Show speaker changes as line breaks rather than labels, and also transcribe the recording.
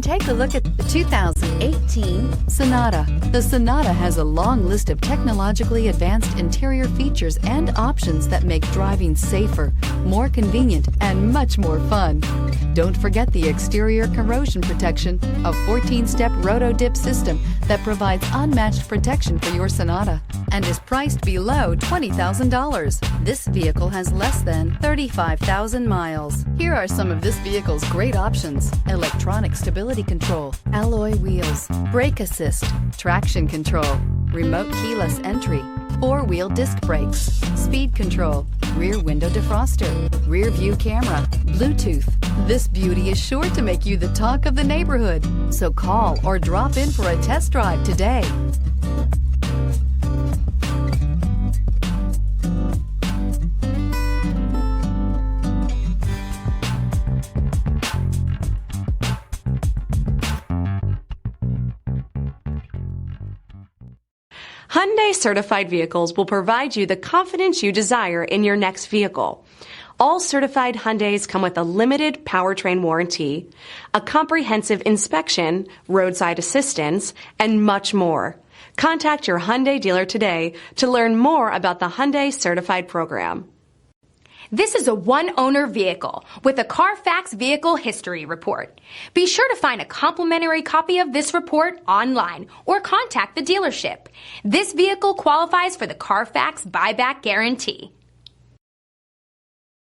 take a look at the 2018 Sonata. The Sonata has a long list of technologically advanced interior features and options that make driving safer, more convenient, and much more fun. Don't forget the exterior corrosion protection, a 14-step roto-dip system that provides unmatched protection for your Sonata and is priced below $20,000. This vehicle has less than 35,000 miles. Here are some of this vehicle's great options: electronic stability control, alloy wheels, brake assist, traction control, remote keyless entry, four-wheel disc brakes, speed control, rear window defroster, rear view camera, Bluetooth. This beauty is sure to make you the talk of the neighborhood. So call or drop in for a test drive today.
Hyundai certified vehicles will provide you the confidence you desire in your next vehicle. All certified Hyundais come with a limited powertrain warranty, a comprehensive inspection, roadside assistance, and much more. Contact your Hyundai dealer today to learn more about the Hyundai Certified program.
This is a one-owner vehicle with a CARFAX Vehicle History Report. Be sure to find a complimentary copy of this report online or contact the dealership. This vehicle qualifies for the CARFAX Buyback Guarantee.